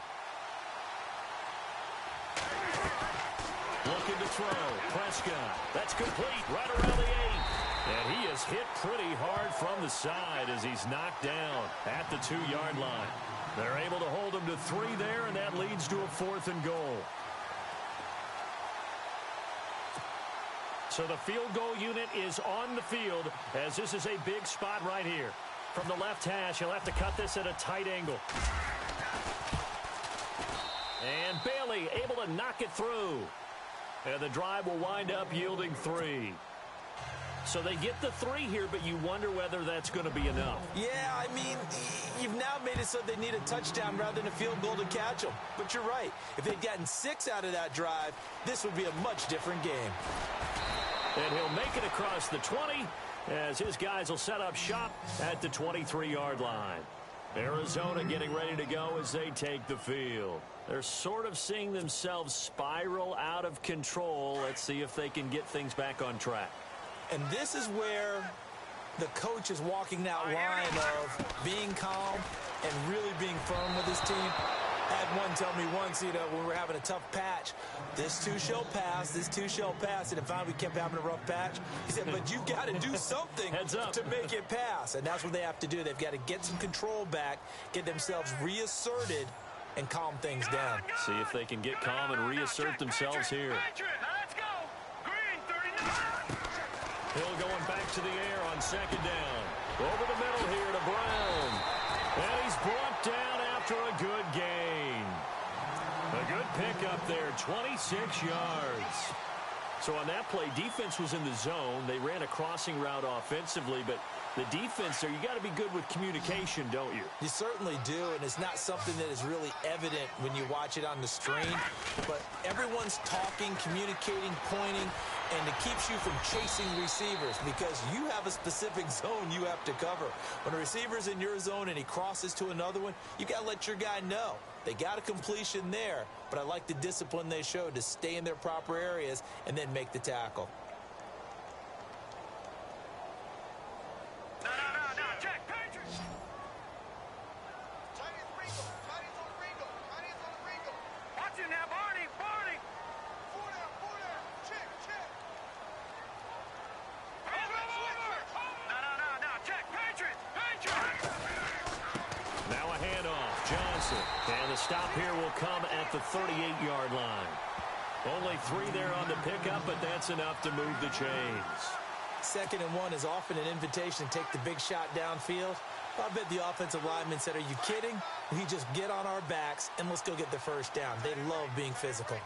Looking to throw. Prescott. That's complete right around the 8. And he is hit pretty hard from the side as he's knocked down at the 2-yard line. They're able to hold him to 3 there, and that leads to a 4th and goal. So the field goal unit is on the field as this is a big spot right here. From the left hash, he'll have to cut this at a tight angle. And Bailey able to knock it through. And the drive will wind up yielding 3. So they get the 3 here, but you wonder whether that's going to be enough. Yeah, I mean, you've now made it so they need a touchdown rather than a field goal to catch them. But you're right. If they'd gotten 6 out of that drive, this would be a much different game. And he'll make it across the 20 as his guys will set up shop at the 23-yard line. Arizona getting ready to go as they take the field. They're sort of seeing themselves spiral out of control. Let's see if they can get things back on track. And this is where the coach is walking that line of being calm and really being firm with his team. I had one tell me once, when we were having a tough patch, this too shall pass, this too shall pass. And if finally we kept having a rough patch, he said, but you've got to do something to make it pass. And that's what they have to do. They've got to get some control back, get themselves reasserted, and calm things down. See if they can get calm and reassert themselves here. Let's go. Green 39. Hill going back to the air on 2nd down. Over the middle here to Brown. And he's brought down after a good gain. A good pickup there, 26 yards. So on that play, defense was in the zone. They ran a crossing route offensively, but the defense there, you got to be good with communication, don't you? You certainly do, and it's not something that is really evident when you watch it on the screen. But everyone's talking, communicating, pointing, and it keeps you from chasing receivers because you have a specific zone you have to cover. When a receiver's in your zone and he crosses to another one, you got to let your guy know. They got a completion there, but I like the discipline they showed to stay in their proper areas and then make the tackle. No, check, Patriots. Tight is Ringo. Tight is on Ringo. Tight is on Ringo. Watch him now, Barney. Four down. Check. No, check, Patriots. Now a handoff, Johnson. And the stop here will come at the 38-yard line. Only 3 there on the pickup, but that's enough to move the chains. 2nd and 1 is often an invitation to take the big shot downfield. I bet the offensive lineman said, are you kidding? We just get on our backs and let's go get the first down. They love being physical.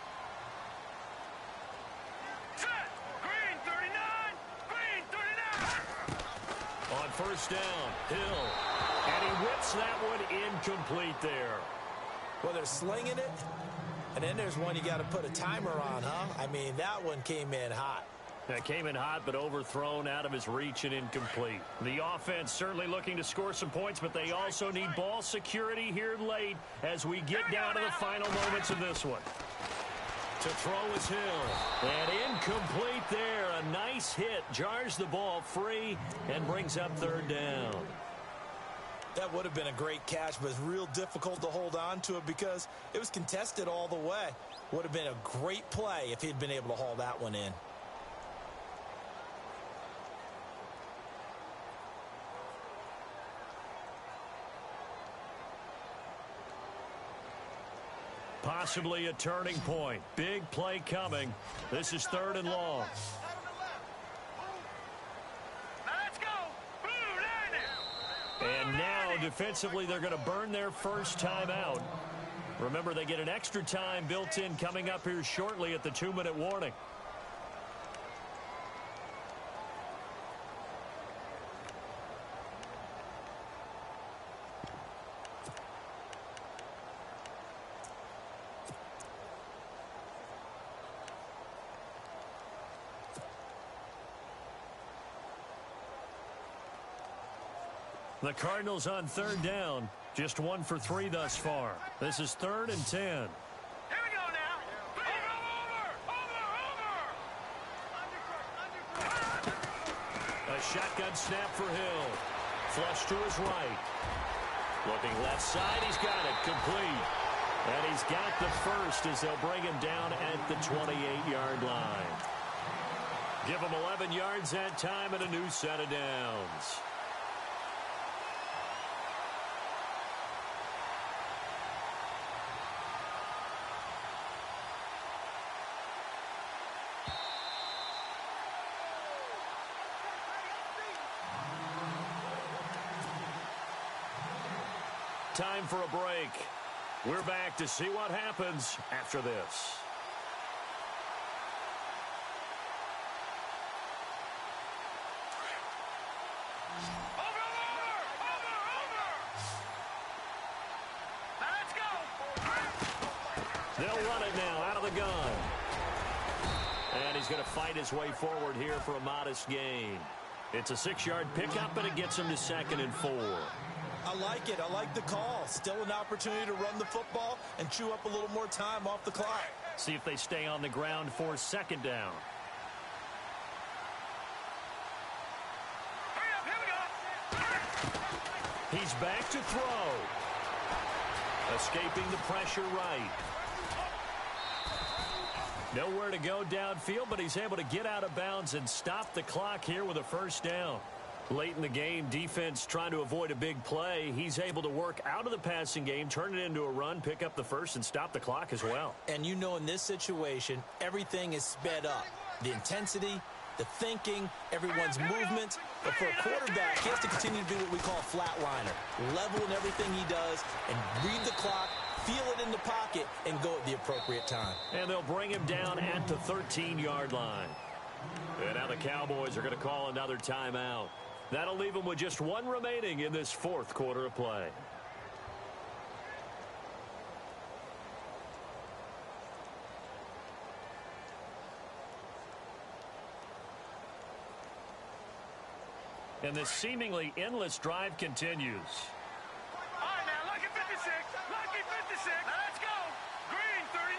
Set. Green 39. On first down, Hill. And he whips that one incomplete there. Well, they're slinging it. And then there's one you got to put a timer on, huh? I mean, that one came in hot. That came in hot, but overthrown out of his reach and incomplete. The offense certainly looking to score some points, but they also need ball security here late as we get down to the final moments of this one. To throw is Hill. And incomplete there. A nice hit. Jars the ball free and brings up 3rd down. That would have been a great catch, but it's real difficult to hold on to it because it was contested all the way. Would have been a great play if he'd been able to haul that one in. Possibly a turning point. Big play coming. This is 3rd and long. Let's go. And now, defensively, they're going to burn their first time out. Remember, they get an extra time built in coming up here shortly at the 2-minute warning. The Cardinals on 3rd down. Just 1 for 3 thus far. This is 3rd and 10. Here we go now. A shotgun snap for Hill. Flush to his right. Looking left side. He's got it. Complete. And he's got the first as they'll bring him down at the 28-yard line. Give him 11 yards that time and a new set of downs. Time for a break. We're back to see what happens after this. Over. Now let's go. They'll run it now out of the gun. And he's going to fight his way forward here for a modest gain. It's a 6-yard pickup, and it gets him to 2nd and 4. I like it. I like the call. Still an opportunity to run the football and chew up a little more time off the clock. See if they stay on the ground for 2nd down. Hurry up, here we go. He's back to throw. Escaping the pressure right. Nowhere to go downfield, but he's able to get out of bounds and stop the clock here with a 1st down. Late in the game, defense trying to avoid a big play. He's able to work out of the passing game, turn it into a run, pick up the first, and stop the clock as well. And you know in this situation, everything is sped up. The intensity, the thinking, everyone's movement. But for a quarterback, he has to continue to be what we call a flatliner. Level in everything he does and read the clock, feel it in the pocket, and go at the appropriate time. And they'll bring him down at the 13-yard line. And now the Cowboys are going to call another timeout. That'll leave them with just 1 remaining in this 4th quarter of play. And this seemingly endless drive continues. All right, now, lucky 56. Lucky 56. Now, let's go. Green 39.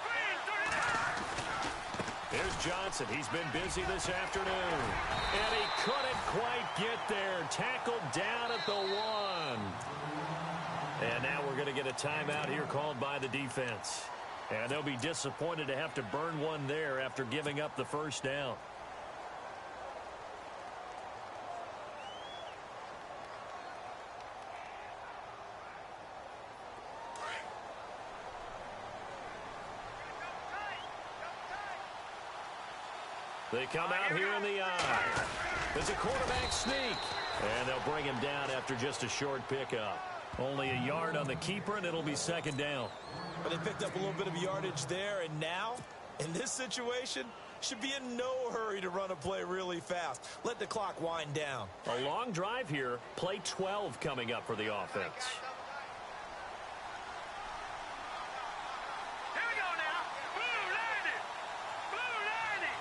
Green 39. Here's Johnson. He's been busy this afternoon. And he couldn't quite get there. Tackled down at the 1. And now we're going to get a timeout here called by the defense. And they'll be disappointed to have to burn one there after giving up the first down. They come out here in the eye. There's a quarterback sneak. And they'll bring him down after just a short pickup. Only a yard on the keeper, and it'll be second down. But they picked up a little bit of yardage there, and now, in this situation, should be in no hurry to run a play really fast. Let the clock wind down. A long drive here. Play 12 coming up for the offense. Here we go now. Blue landed. Blue landed.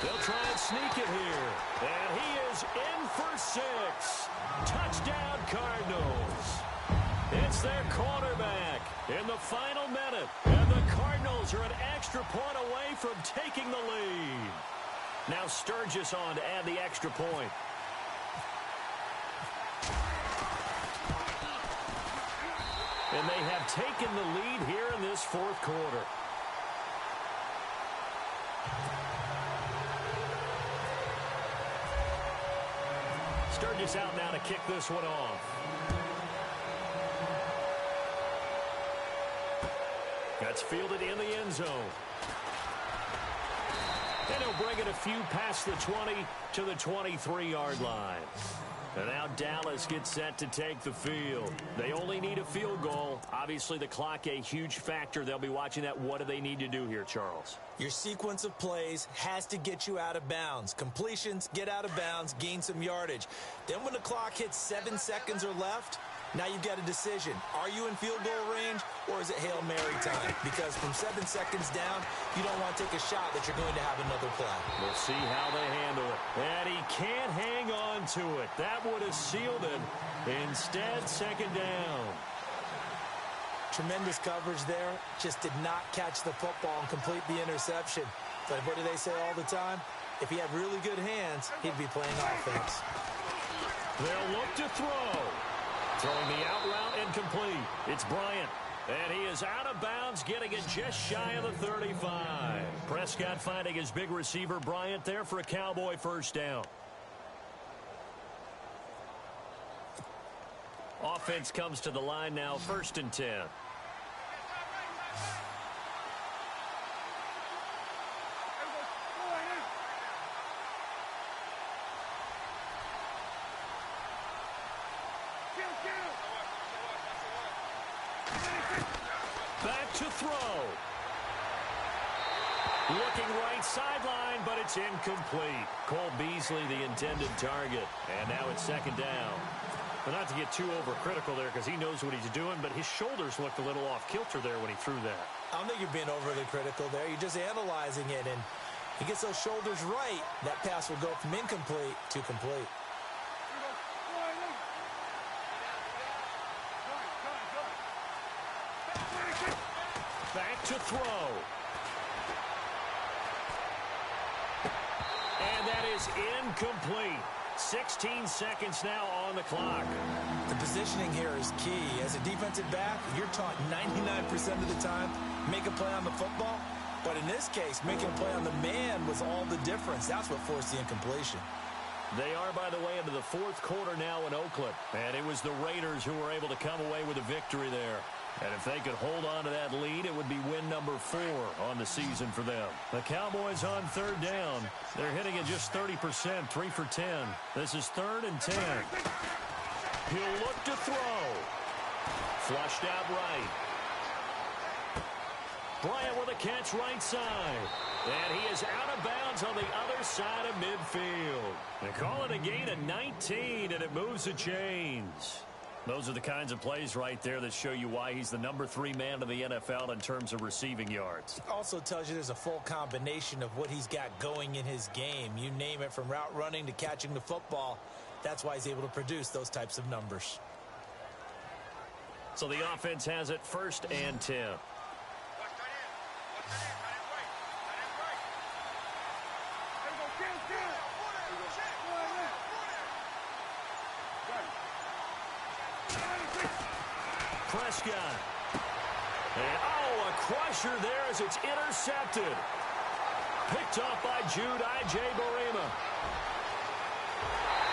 They'll try and sneak it here. And he is in for 6. Touchdown, Cardinals. It's their quarterback in the final minute. And the Cardinals are an extra point away from taking the lead. Now Sturgis on to add the extra point. And they have taken the lead here in this fourth quarter. Sturgis out now to kick this one off. That's fielded in the end zone. And he'll bring it a few past the 20 to the 23-yard line. And now Dallas gets set to take the field. They only need a field goal. Obviously, the clock a huge factor. They'll be watching that. What do they need to do here, Charles? Your sequence of plays has to get you out of bounds. Completions, get out of bounds, gain some yardage. Then when the clock hits 7 seconds or left, now you've got a decision. Are you in field goal range, or is it Hail Mary time? Because from 7 seconds down, you don't want to take a shot that you're going to have another play. We'll see how they handle it. And he can't hang on to it. That would have sealed it. Instead, second down. Tremendous coverage there. Just did not catch the football and complete the interception. But what do they say all the time? If he had really good hands, he'd be playing offense. They'll look to throw. Throwing the out route incomplete. It's Bryant. And he is out of bounds, getting it just shy of the 35. Prescott finding his big receiver, Bryant, there for a Cowboy first down. Offense comes to the line now, 1st and 10. Back to throw. Looking right sideline, but it's incomplete. Cole Beasley, the intended target. And now it's second down. But not to get too overcritical there because he knows what he's doing, but his shoulders looked a little off kilter there when he threw that. I don't think you're being overly critical there. You're just analyzing it, and he gets those shoulders right. That pass will go from incomplete to complete. Back to throw. And that is incomplete. 16 seconds now on the clock. The positioning here is key. As a defensive back, you're taught 99% of the time, make a play on the football. But in this case, making a play on the man was all the difference. That's what forced the incompletion. They are, by the way, into the fourth quarter now in Oakland. And it was the Raiders who were able to come away with a victory there. And if they could hold on to that lead, it would be win number 4 on the season for them. The Cowboys on third down. They're hitting it just 30%, 3 for 10. This is 3rd and 10. He'll look to throw. Flushed out right. Bryant with a catch right side. And he is out of bounds on the other side of midfield. They call it a gain of 19, and it moves the chains. Those are the kinds of plays right there that show you why he's the number 3 man in the NFL in terms of receiving yards. Also tells you there's a full combination of what he's got going in his game. You name it, from route running to catching the football. That's why he's able to produce those types of numbers. So the offense has it 1st and 10. Prescott. And, a crusher there as it's intercepted. Picked off by Jude Barima.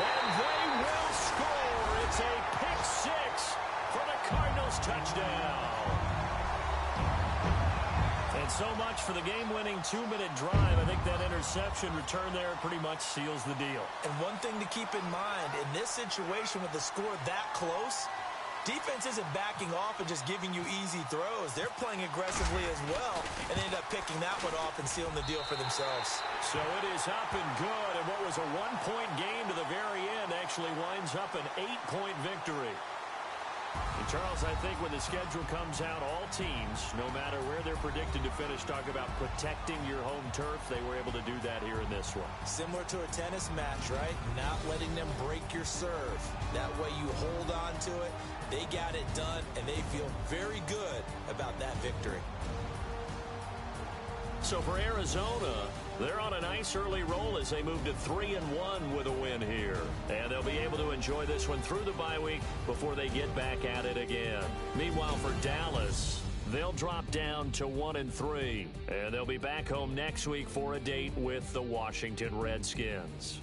And they will score. It's a pick 6 for the Cardinals touchdown. And so much for the game-winning 2-minute drive. I think that interception return there pretty much seals the deal. And one thing to keep in mind, in this situation with the score that close, defense isn't backing off and just giving you easy throws. They're playing aggressively as well and end up picking that one off and sealing the deal for themselves. So it is up and good, and what was a 1-point game to the very end actually winds up an 8-point victory. And Charles, I think when the schedule comes out, all teams, no matter where they're predicted to finish, talk about protecting your home turf. They were able to do that here in this one. Similar to a tennis match, right? Not letting them break your serve. That way you hold on to it. They got it done, and they feel very good about that victory. So for Arizona, they're on a nice early roll as they move to 3-1 with a win here. And they'll be able to enjoy this one through the bye week before they get back at it again. Meanwhile, for Dallas, they'll drop down to 1-3. And they'll be back home next week for a date with the Washington Redskins.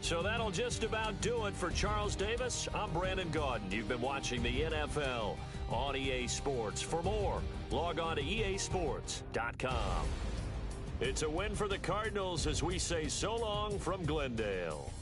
So that'll just about do it for Charles Davis. I'm Brandon Gaudin. You've been watching the NFL on EA Sports. For more, log on to easports.com. It's a win for the Cardinals as we say so long from Glendale.